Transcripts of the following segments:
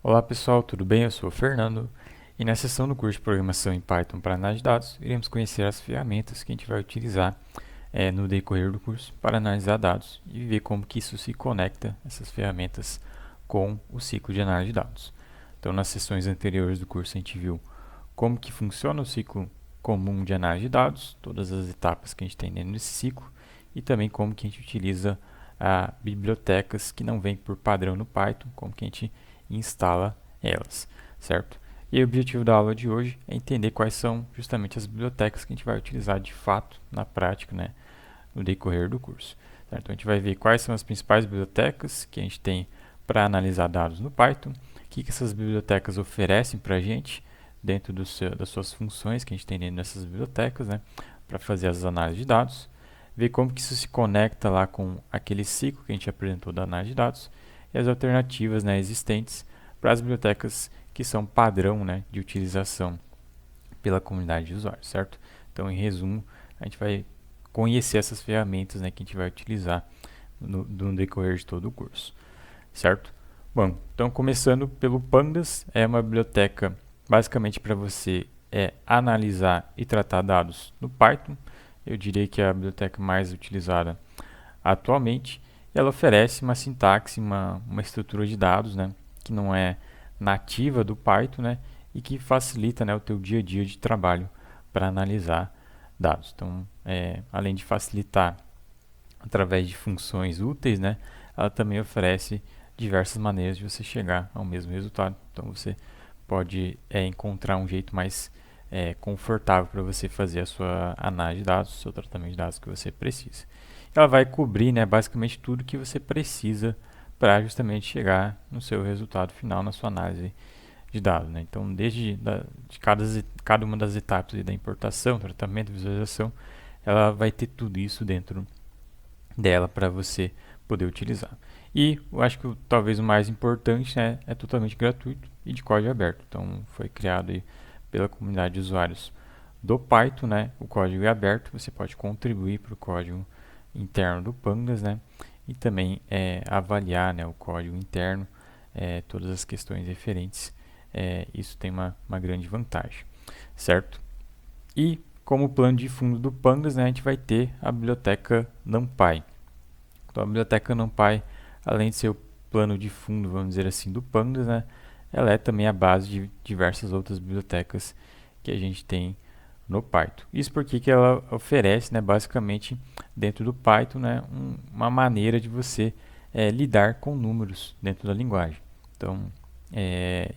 Olá pessoal, tudo bem? Eu sou o Fernando e na sessão do curso de Programação em Python para Análise de Dados, iremos conhecer as ferramentas que a gente vai utilizar no decorrer do curso para analisar dados e ver como que isso se conecta, essas ferramentas, com o ciclo de análise de dados. Então, nas sessões anteriores do curso, a gente viu como que funciona o ciclo comum de análise de dados, todas as etapas que a gente tem dentro desse ciclo e também como que a gente utiliza bibliotecas que não vêm por padrão no Python, como que a gente instala elas, certo? E o objetivo da aula de hoje é entender quais são justamente as bibliotecas que a gente vai utilizar de fato na prática, né, no decorrer do curso. Certo? Então a gente vai ver quais são as principais bibliotecas que a gente tem para analisar dados no Python, o que essas bibliotecas oferecem para a gente dentro das suas funções que a gente tem dentro dessas bibliotecas, né, para fazer as análises de dados, ver como que isso se conecta lá com aquele ciclo que a gente apresentou da análise de dados e as alternativas, né, existentes para as bibliotecas que são padrão, né, de utilização pela comunidade de usuários, certo? Então, em resumo, a gente vai conhecer essas ferramentas, né, que a gente vai utilizar no decorrer de todo o curso, certo? Bom, então começando pelo Pandas, é uma biblioteca basicamente para você analisar e tratar dados no Python. Eu diria que é a biblioteca mais utilizada atualmente. Ela oferece uma sintaxe, uma estrutura de dados, né, que não é nativa do Python, né, e que facilita, né, o teu dia a dia de trabalho para analisar dados. Então, além de facilitar através de funções úteis, né, ela também oferece diversas maneiras de você chegar ao mesmo resultado. Então, você pode encontrar um jeito mais confortável para você fazer a sua análise de dados, o seu tratamento de dados que você precisa. Ela vai cobrir, né, basicamente tudo que você precisa para justamente chegar no seu resultado final na sua análise de dados, né? Então, de cada uma das etapas da importação, tratamento, visualização, ela vai ter tudo isso dentro dela para você poder utilizar. E eu acho que talvez o mais importante, né, é totalmente gratuito e de código aberto. Então, foi criado aí pela comunidade de usuários do Python, né? O código é aberto, você pode contribuir para o código interno do Pandas, né? E também avaliar, né, o código interno, todas as questões referentes. Isso tem uma grande vantagem, certo? E como plano de fundo do Pandas, né, a gente vai ter a biblioteca NumPy. Então, a biblioteca NumPy, além de ser o plano de fundo, vamos dizer assim, do Pandas, né, ela é também a base de diversas outras bibliotecas que a gente tem no Python. Isso porque que ela oferece, né, basicamente, dentro do Python, né, uma maneira de você lidar com números dentro da linguagem. Então,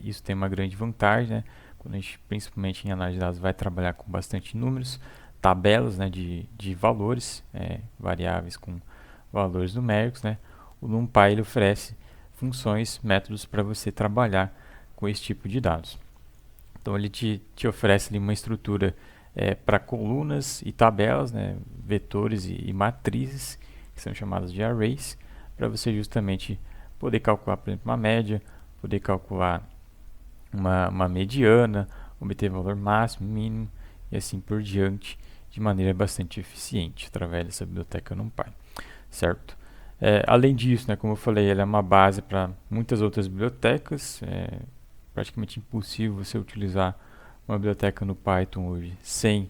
isso tem uma grande vantagem, né, quando a gente, principalmente em análise de dados, vai trabalhar com bastante números, tabelas, né, de valores, variáveis com valores numéricos, né. O NumPy ele oferece funções, métodos para você trabalhar com esse tipo de dados. Então, ele te oferece ali uma estrutura para colunas e tabelas, né, vetores e matrizes, que são chamadas de arrays, para você justamente poder calcular, por exemplo, uma média, poder calcular uma mediana, obter valor máximo, mínimo e assim por diante, de maneira bastante eficiente, através dessa biblioteca NumPy, certo? Além disso, né, como eu falei, ela é uma base para muitas outras bibliotecas. É praticamente impossível você utilizar uma biblioteca no Python hoje sem,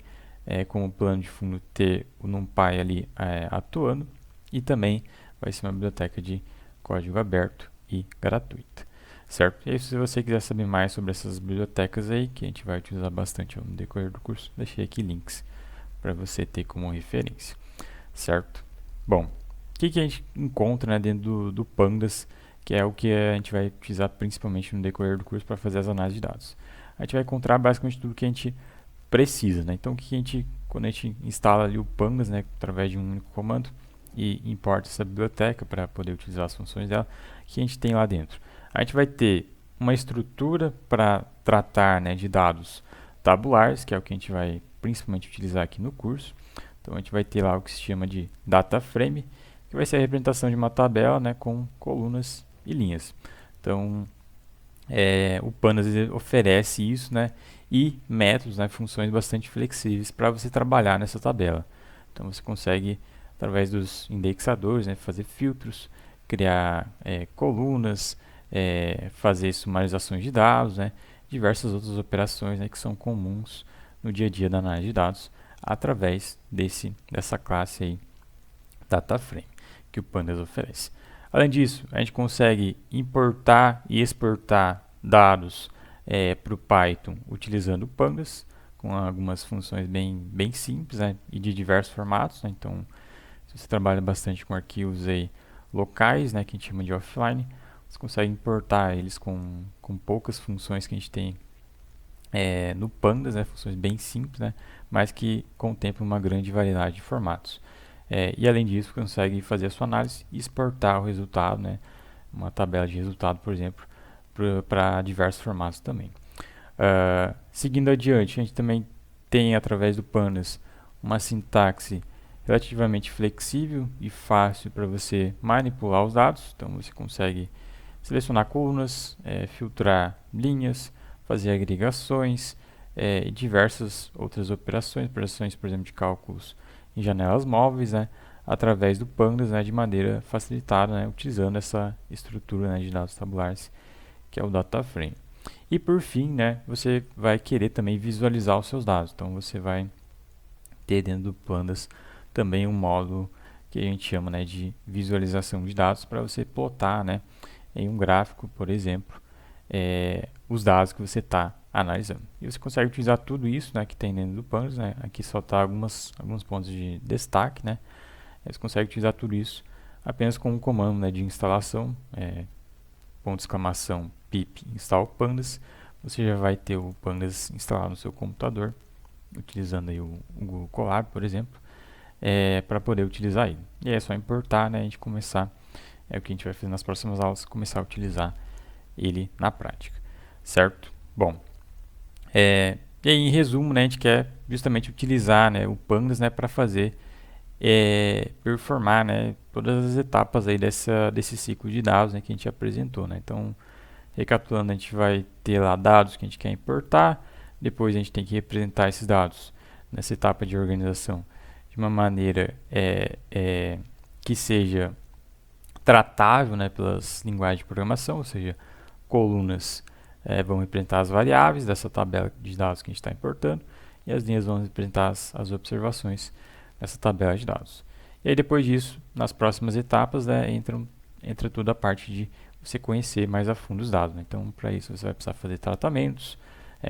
como plano de fundo, ter o NumPy ali atuando. E também vai ser uma biblioteca de código aberto e gratuita, certo? E aí, se você quiser saber mais sobre essas bibliotecas aí, que a gente vai utilizar bastante no decorrer do curso, deixei aqui links para você ter como referência, certo? Bom, o que a gente encontra, né, dentro do Pandas, que é o que a gente vai utilizar principalmente no decorrer do curso para fazer as análises de dados? A gente vai encontrar basicamente tudo que a gente precisa, né? Então, quando a gente instala ali o Pandas, né, através de um único comando e importa essa biblioteca para poder utilizar as funções dela, o que a gente tem lá dentro? A gente vai ter uma estrutura para tratar, né, de dados tabulares, que é o que a gente vai principalmente utilizar aqui no curso. Então, a gente vai ter lá o que se chama de data frame, que vai ser a representação de uma tabela, né, com colunas e linhas. Então, o Pandas oferece isso, né, e métodos, né, funções bastante flexíveis para você trabalhar nessa tabela. Então, você consegue através dos indexadores, né, fazer filtros, criar colunas, fazer sumarizações de dados, né, diversas outras operações, né, que são comuns no dia a dia da análise de dados através dessa classe aí, DataFrame, que o Pandas oferece. Além disso, a gente consegue importar e exportar dados para o Python utilizando o Pandas, com algumas funções bem simples, né, e de diversos formatos, né. Então, se você trabalha bastante com arquivos aí locais, né, que a gente chama de offline, você consegue importar eles com poucas funções que a gente tem no Pandas, né, funções bem simples, né, mas que contemplam uma grande variedade de formatos. E além disso, consegue fazer a sua análise e exportar o resultado, né, uma tabela de resultado, por exemplo, para diversos formatos também. Seguindo adiante, a gente também tem, através do Pandas, uma sintaxe relativamente flexível e fácil para você manipular os dados. Então, você consegue selecionar colunas, filtrar linhas, fazer agregações e diversas outras operações, por exemplo, de cálculos em janelas móveis, né, através do Pandas, né, de maneira facilitada, né, utilizando essa estrutura, né, de dados tabulares, que é o DataFrame. E por fim, né, você vai querer também visualizar os seus dados. Então você vai ter dentro do Pandas também um módulo que a gente chama, né, de visualização de dados, para você plotar, né, em um gráfico, por exemplo, os dados que você está analisando. E você consegue utilizar tudo isso, né, que tem dentro do Pandas, né. Aqui só está alguns pontos de destaque, né. Você consegue utilizar tudo isso apenas com um comando, né, de instalação, !pip install pandas. Você já vai ter o Pandas instalado no seu computador, utilizando aí o Google Colab, por exemplo, para poder utilizar ele. E aí é só importar, né, a gente começar, o que a gente vai fazer nas próximas aulas, começar a utilizar ele na prática, certo? Bom, e aí, em resumo, né, a gente quer justamente utilizar, né, o Pandas, né, para fazer performar, né, todas as etapas aí desse ciclo de dados, né, que a gente apresentou, né. Então, recapitulando, a gente vai ter lá dados que a gente quer importar, depois a gente tem que representar esses dados nessa etapa de organização de uma maneira que seja tratável, né, pelas linguagens de programação, ou seja, colunas vão representar as variáveis dessa tabela de dados que a gente está importando, e as linhas vão representar as observações dessa tabela de dados. E aí depois disso, nas próximas etapas, né, entra toda a parte de você conhecer mais a fundo os dados, né? Então, para isso, você vai precisar fazer tratamentos,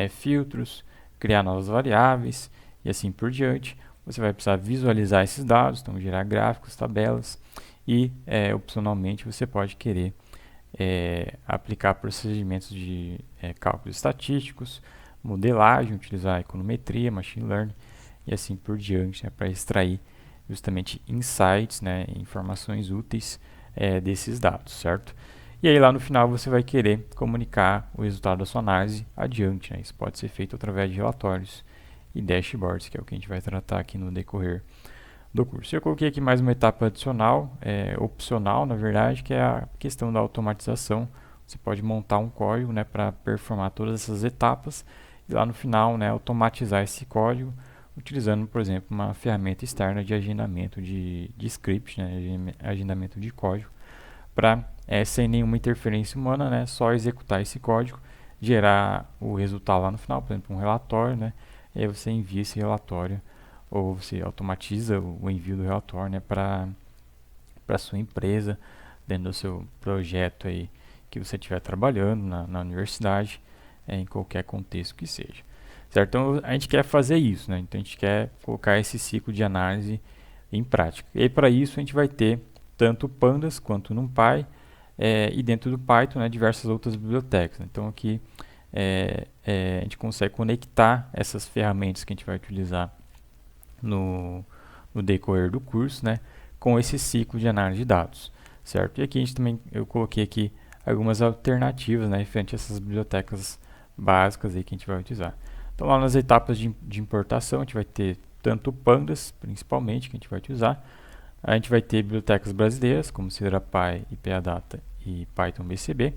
filtros, criar novas variáveis e assim por diante. Você vai precisar visualizar esses dados, então gerar gráficos, tabelas e, opcionalmente, você pode querer aplicar procedimentos de cálculos estatísticos, modelagem, utilizar econometria, machine learning e assim por diante, né, para extrair justamente insights, né, informações úteis desses dados, certo? E aí lá no final você vai querer comunicar o resultado da sua análise adiante, né? Isso pode ser feito através de relatórios e dashboards, que é o que a gente vai tratar aqui no decorrer do curso. Eu coloquei aqui mais uma etapa adicional, opcional na verdade, que é a questão da automatização. Você pode montar um código, né, para performar todas essas etapas e lá no final, né, automatizar esse código utilizando, por exemplo, uma ferramenta externa de agendamento de script, né, agendamento de código, para, sem nenhuma interferência humana, né, só executar esse código, gerar o resultado lá no final, por exemplo, um relatório, né, e aí você envia esse relatório, ou você automatiza o envio do relatório, né, para a sua empresa, dentro do seu projeto aí que você estiver trabalhando na universidade, em qualquer contexto que seja. Certo? Então, a gente quer fazer isso, né? Então, a gente quer colocar esse ciclo de análise em prática. E para isso, a gente vai ter tanto Pandas quanto NumPy e dentro do Python, né, diversas outras bibliotecas. Então, aqui a gente consegue conectar essas ferramentas que a gente vai utilizar no decorrer do curso, né, com esse ciclo de análise de dados, certo? E aqui eu coloquei aqui algumas alternativas, né, referente a essas bibliotecas básicas aí que a gente vai utilizar. Então, lá nas etapas de importação, a gente vai ter tanto Pandas, principalmente, que a gente vai utilizar. A gente vai ter bibliotecas brasileiras, como CeraPy, IPAData e Python BCB.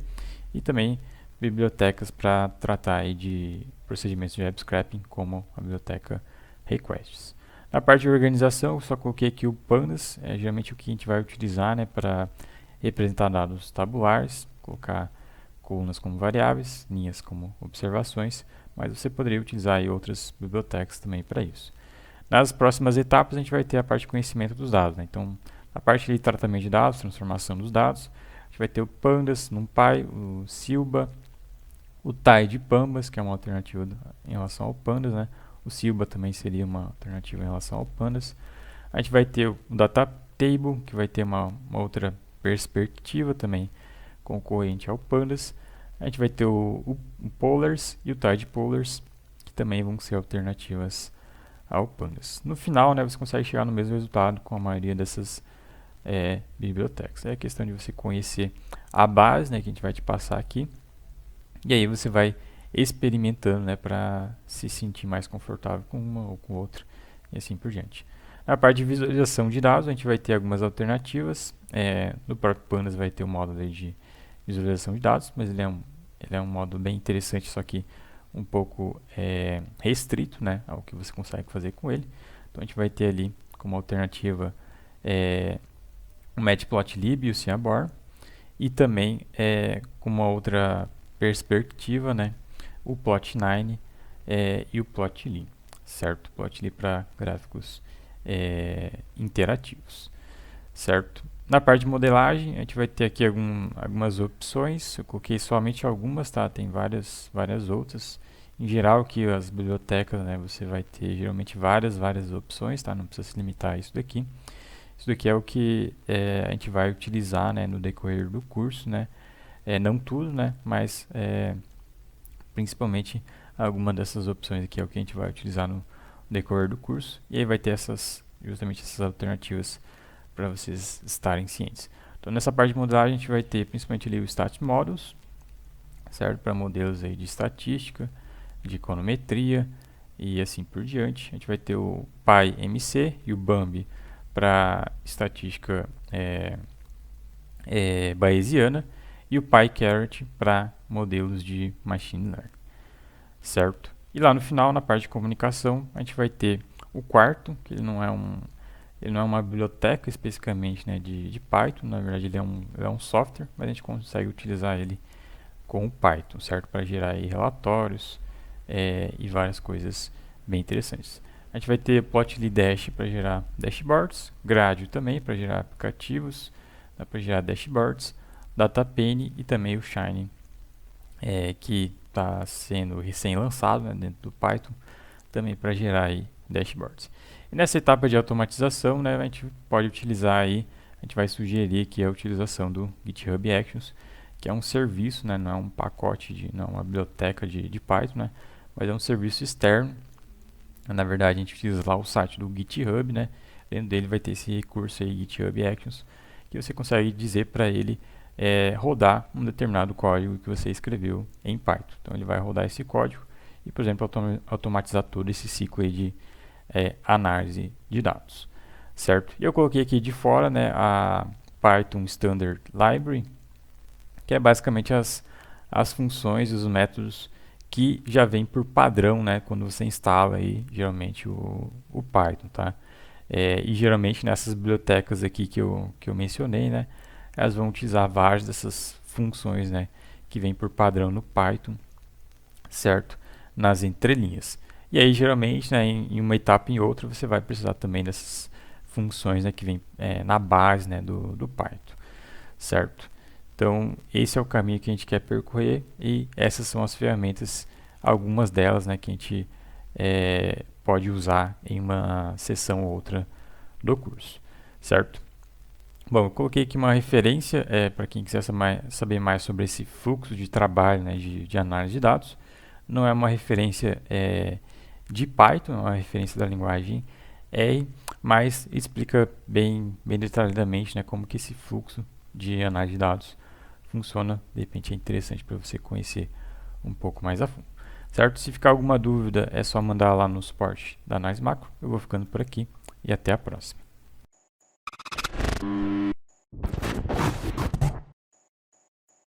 E também bibliotecas para tratar aí de procedimentos de web scraping, como a biblioteca Requests. Na parte de organização, eu só coloquei aqui o pandas, geralmente o que a gente vai utilizar, né, para representar dados tabulares, colocar colunas como variáveis, linhas como observações, mas você poderia utilizar aí outras bibliotecas também para isso. Nas próximas etapas, a gente vai ter a parte de conhecimento dos dados, né? Então, a parte de tratamento de dados, transformação dos dados, a gente vai ter o pandas, NumPy, o Silba, o Tai de Pambas, que é uma alternativa em relação ao pandas, né? O Silba também seria uma alternativa em relação ao pandas. A gente vai ter o Data Table, que vai ter uma outra perspectiva também concorrente ao pandas. A gente vai ter o Polars e o Tide Polars, que também vão ser alternativas ao pandas. No final, né, você consegue chegar no mesmo resultado com a maioria dessas bibliotecas. É questão de você conhecer a base, né, que a gente vai te passar aqui. E aí você vai experimentando, né, para se sentir mais confortável com uma ou com outra e assim por diante. Na parte de visualização de dados, a gente vai ter algumas alternativas. No próprio Pandas vai ter o módulo de visualização de dados, mas ele é um módulo bem interessante, só que um pouco restrito, né, ao que você consegue fazer com ele. Então a gente vai ter ali como alternativa o Matplotlib e o Ciabor, e também com uma outra perspectiva, né, o Plot9 e o Plotly, certo? Plotly para gráficos interativos, certo? Na parte de modelagem, a gente vai ter aqui algumas opções. Eu coloquei somente algumas, tá? Tem várias outras. Em geral, aqui as bibliotecas, né, você vai ter geralmente várias opções, tá? Não precisa se limitar a isso daqui. Isso daqui é o que a gente vai utilizar, né, no decorrer do curso, né? Não tudo, né? Mas principalmente alguma dessas opções aqui é o que a gente vai utilizar no decorrer do curso. E aí vai ter justamente essas alternativas para vocês estarem cientes. Então nessa parte de modelagem a gente vai ter principalmente ali o Stat Models, certo? Para modelos aí de estatística, de econometria e assim por diante. A gente vai ter o PyMC e o Bambi para estatística bayesiana e o PyCaret para modelos de machine learning, certo? E lá no final, na parte de comunicação, a gente vai ter o quarto, que ele não é uma biblioteca especificamente, né, de Python. Na verdade ele é um software, mas a gente consegue utilizar ele com o Python, certo? Para gerar aí relatórios e várias coisas bem interessantes. A gente vai ter Plotly Dash para gerar dashboards, Gradio também para gerar aplicativos, dá para gerar dashboards, DataPane e também o Shine, que está sendo recém-lançado, né, dentro do Python, também para gerar aí dashboards. E nessa etapa de automatização, né, a gente pode utilizar aí, a gente vai sugerir aqui a utilização do GitHub Actions, que é um serviço, né, não é um pacote, não é uma biblioteca de Python, né, mas é um serviço externo. Na verdade, a gente utiliza lá o site do GitHub, né, dentro dele vai ter esse recurso aí, GitHub Actions, que você consegue dizer para ele rodar um determinado código que você escreveu em Python. Então ele vai rodar esse código e, por exemplo, automatizar todo esse ciclo aí de análise de dados, certo? E eu coloquei aqui de fora, né, a Python Standard Library, que é basicamente as funções e os métodos que já vem por padrão, né, quando você instala aí, geralmente o Python, tá? E geralmente nessas bibliotecas aqui que eu mencionei, né, elas vão utilizar várias dessas funções, né, que vem por padrão no Python, certo? Nas entrelinhas. E aí, geralmente, né, em uma etapa e em outra, você vai precisar também dessas funções, né, que vem na base, né, do Python, certo? Então, esse é o caminho que a gente quer percorrer e essas são as ferramentas, algumas delas, né, que a gente pode usar em uma sessão ou outra do curso, certo? Bom, eu coloquei aqui uma referência para quem quiser saber mais sobre esse fluxo de trabalho, né, de análise de dados. Não é uma referência de Python, é uma referência da linguagem R, mas explica bem detalhadamente, né, como que esse fluxo de análise de dados funciona. De repente é interessante para você conhecer um pouco mais a fundo, certo? Se ficar alguma dúvida é só mandar lá no suporte da Análise Macro. Eu vou ficando por aqui e até a próxima.